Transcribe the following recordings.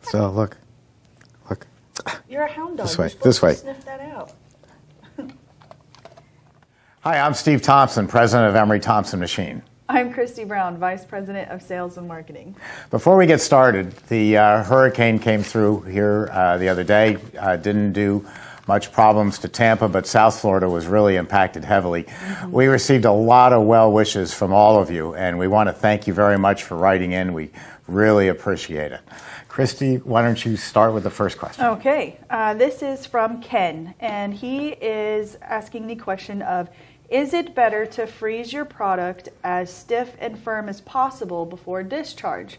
So look. You're a hound dog. This way. You're supposed This way. to sniff that out. Hi, I'm Steve Thompson, president of Emery Thompson Machine. I'm Christy Brown, Vice President of Sales and Marketing. Before we get started, the hurricane came through here the other day. Didn't do much problems to Tampa, but South Florida was really impacted heavily. Mm-hmm. We received a lot of well wishes from all of you, and we want to thank you very much for writing in. We really appreciate it. Christy, why don't you start with the first question? Okay, this is from Ken, and he is asking the question of, is it better to freeze your product as stiff and firm as possible before discharge?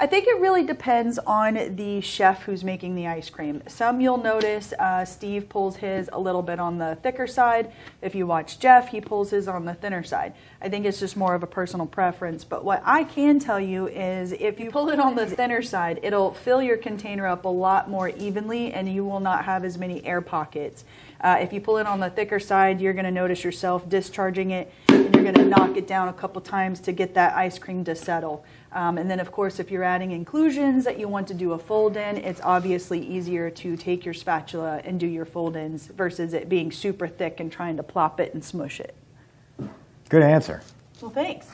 I think it really depends on the chef who's making the ice cream. Some you'll notice Steve pulls his a little bit on the thicker side. If you watch Jeff, he pulls his on the thinner side. I think it's just more of a personal preference. But what I can tell you is if you pull it on the thinner side, it'll fill your container up a lot more evenly and you will not have as many air pockets. If you pull it on the thicker side, you're going to notice yourself discharging it and you're going to knock it down a couple times to get that ice cream to settle. And then, of course, if you're adding inclusions that you want to do a fold-in, it's obviously easier to take your spatula and do your fold-ins versus it being super thick and trying to plop it and smush it. Good answer. Well, thanks.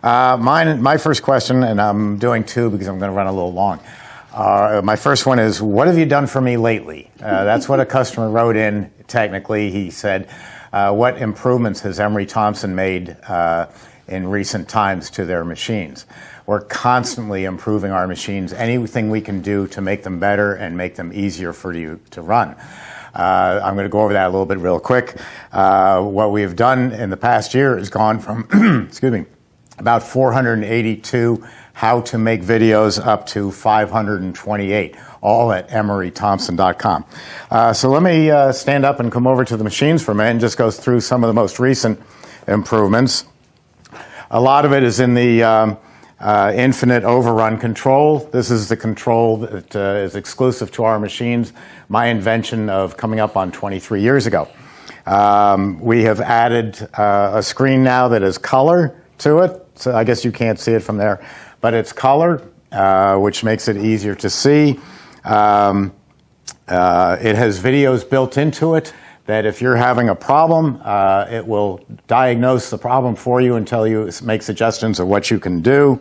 My first question, and I'm doing two because I'm going to run a little long. My first one is, what have you done for me lately? That's what a customer wrote in. Technically, he said, what improvements has Emery Thompson made in recent times to their machines? We're constantly improving our machines, anything we can do to make them better and make them easier for you to run. I'm going to go over that a little bit real quick. What we have done in the past year has gone from about 482 how to make videos up to 528, all at emerythompson.com. So let me stand up and come over to the machines for a minute and just go through some of the most recent improvements. A lot of it is in the infinite overrun control. This is the control that is exclusive to our machines, my invention of coming up on 23 years ago. We have added a screen now that is color to it. So I guess you can't see it from there, but it's color, which makes it easier to see. It has videos built into it that if you're having a problem, it will diagnose the problem for you and tell you, make suggestions of what you can do.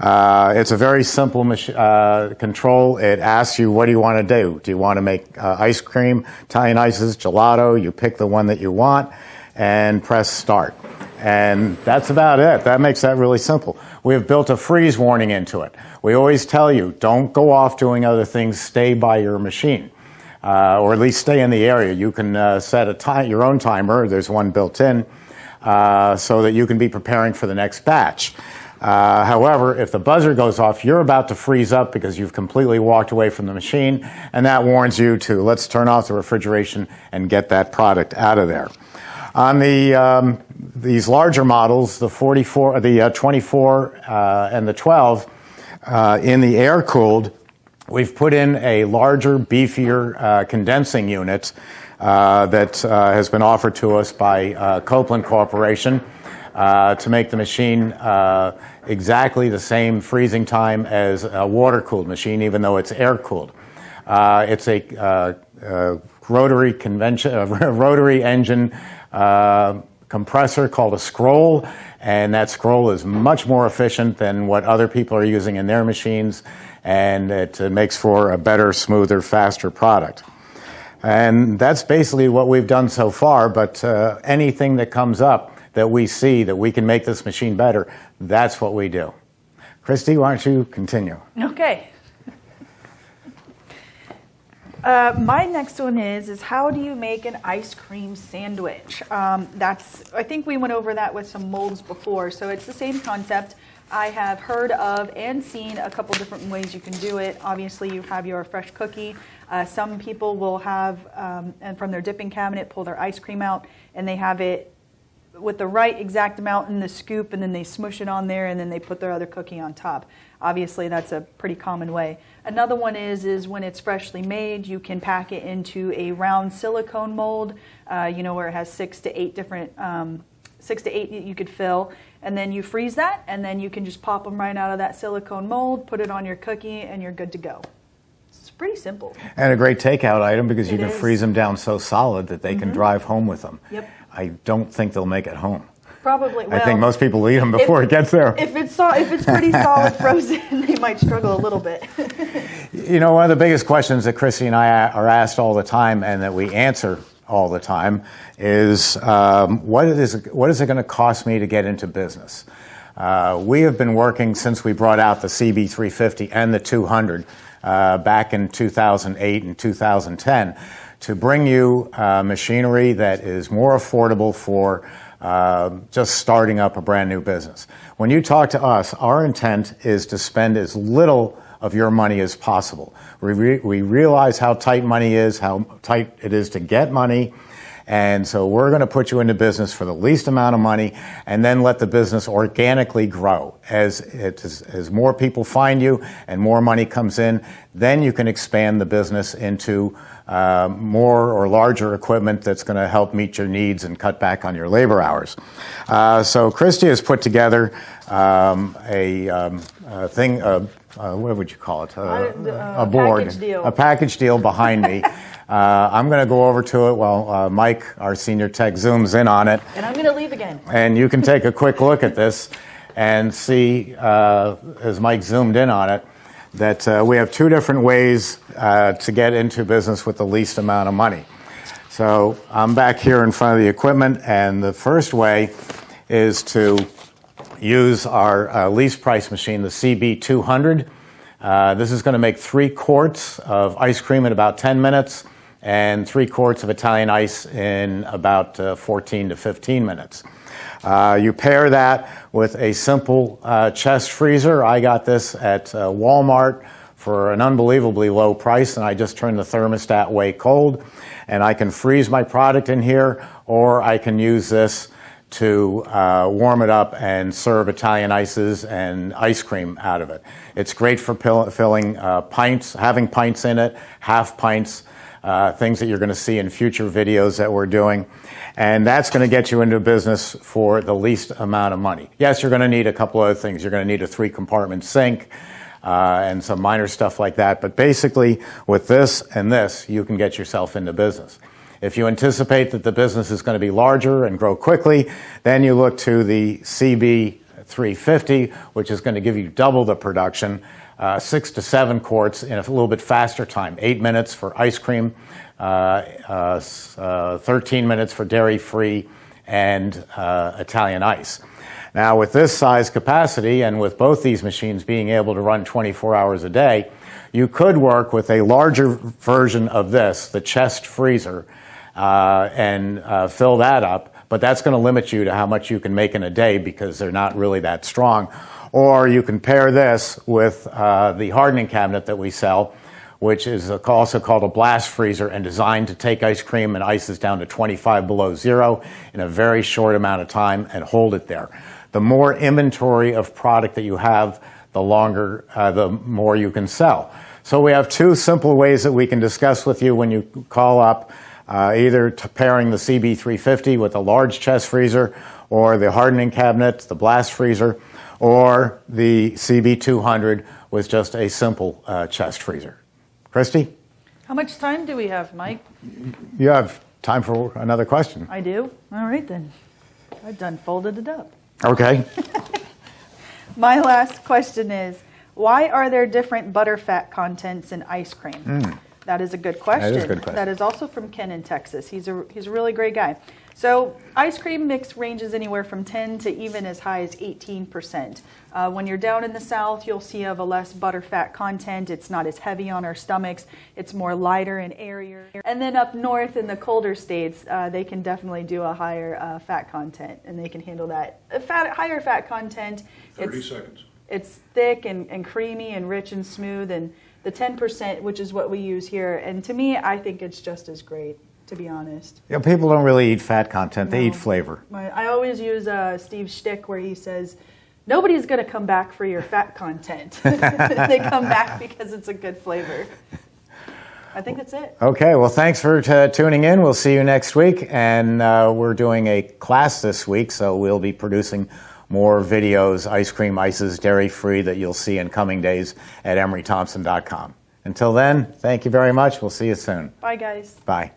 It's a very simple control. It asks you, what do you want to do? Do you want to make ice cream, Italian ices, gelato? You pick the one that you want and press start. And that's about it. That makes that really simple. We have built a freeze warning into it. We always tell you, don't go off doing other things, stay by your machine. Or at least stay in the area. You can set your own timer. There's one built in so that you can be preparing for the next batch. However, if the buzzer goes off, you're about to freeze up because you've completely walked away from the machine, and that warns you to let's turn off the refrigeration and get that product out of there. On these larger models, the 44, the 24, and the 12, in the air-cooled, we've put in a larger, beefier condensing unit that has been offered to us by Copeland Corporation to make the machine exactly the same freezing time as a water-cooled machine, even though it's air-cooled. It's a rotary engine compressor called a scroll, and that scroll is much more efficient than what other people are using in their machines, and it makes for a better, smoother, faster product. And that's basically what we've done so far, but anything that comes up that we see that we can make this machine better, that's what we do. Christy, why don't you continue? Okay. My next one is how do you make an ice cream sandwich? I think we went over that with some molds before, so it's the same concept. I have heard of and seen a couple different ways you can do it. Obviously, you have your fresh cookie. Some people will have, and from their dipping cabinet, pull their ice cream out, and they have it with the right exact amount in the scoop, and then they smush it on there, and then they put their other cookie on top. Obviously, that's a pretty common way. Another one is when it's freshly made, you can pack it into a round silicone mold, where it has 6 to 8 different, 6 to 8 you could fill, and then you freeze that, and then you can just pop them right out of that silicone mold, put it on your cookie, and you're good to go. It's pretty simple. And a great takeout item because you It can is. freeze them down so solid that they can drive home with them. Yep. I don't think they'll make it home. Probably. I think most people eat them before it gets there. If it's pretty solid frozen, they might struggle a little bit. One of the biggest questions that Christy and I are asked all the time and that we answer all the time is what is it going to cost me to get into business? We have been working since we brought out the CB350 and the 200 back in 2008 and 2010 to bring you machinery that is more affordable for just starting up a brand new business. When you talk to us, our intent is to spend as little of your money as possible. We realize how tight money is, how tight it is to get money, and so we're going to put you into business for the least amount of money and then let the business organically grow. As more people find you and more money comes in, then you can expand the business into more or larger equipment that's going to help meet your needs and cut back on your labor hours. So Christy has put together a thing, what would you call it? A board, package deal. a package deal behind me. I'm going to go over to it while Mike, our senior tech, zooms in on it. And I'm going to leave again. And you can take a quick look at this and see, as Mike zoomed in on it, that we have 2 different ways to get into business with the least amount of money. So I'm back here in front of the equipment, and the first way is to use our least price machine, the CB200. This is going to make 3 quarts of ice cream in about 10 minutes and 3 quarts of Italian ice in about 14 to 15 minutes. You pair that with a simple chest freezer. I got this at Walmart for an unbelievably low price, and I just turned the thermostat way cold, and I can freeze my product in here, or I can use this to warm it up and serve Italian ices and ice cream out of it. It's great for filling pints, having pints in it, half pints, things that you're going to see in future videos that we're doing. And that's going to get you into business for the least amount of money. Yes, you're going to need a couple other things. You're going to need a 3-compartment sink and some minor stuff like that. But basically, with this and this, you can get yourself into business. If you anticipate that the business is going to be larger and grow quickly, then you look to the CB350, which is going to give you double the production, 6 to 7 quarts in a little bit faster time, 8 minutes for ice cream, 13 minutes for dairy-free and Italian ice. Now, with this size capacity and with both these machines being able to run 24 hours a day, you could work with a larger version of this, the chest freezer, and fill that up, but that's going to limit you to how much you can make in a day because they're not really that strong. Or you can pair this with the hardening cabinet that we sell, which is also called a blast freezer and designed to take ice cream and ices down to 25 below zero in a very short amount of time and hold it there. The more inventory of product that you have, the more you can sell. So we have 2 simple ways that we can discuss with you when you call up, either pairing the CB350 with a large chest freezer, or the hardening cabinet, the blast freezer, or the CB200 with just a simple chest freezer. Christy? How much time do we have, Mike? You have time for another question. I do? All right, then. I've done folded it up. Okay. My last question is, why are there different butterfat contents in ice cream? That is a good question. That is a good question. That is also from Ken in Texas. He's a really great guy. So ice cream mix ranges anywhere from 10 to even as high as 18%. When you're down in the South, you'll see of a less butterfat content. It's not as heavy on our stomachs. It's more lighter and airier. And then up north in the colder states, they can definitely do a higher fat content, and they can handle that. Higher fat content. 30 seconds. It's thick and creamy and rich and smooth, and the 10%, which is what we use here. And to me, I think it's just as great. to be honest. You know, people don't really eat fat content, they No. eat flavor. I always use Steve's shtick where he says, nobody's going to come back for your fat content. They come back because it's a good flavor. I think that's it. Okay, well, thanks for tuning in. We'll see you next week. And we're doing a class this week, so we'll be producing more videos, ice cream ices, dairy-free, that you'll see in coming days at emerythompson.com. Until then, thank you very much. We'll see you soon. Bye, guys. Bye.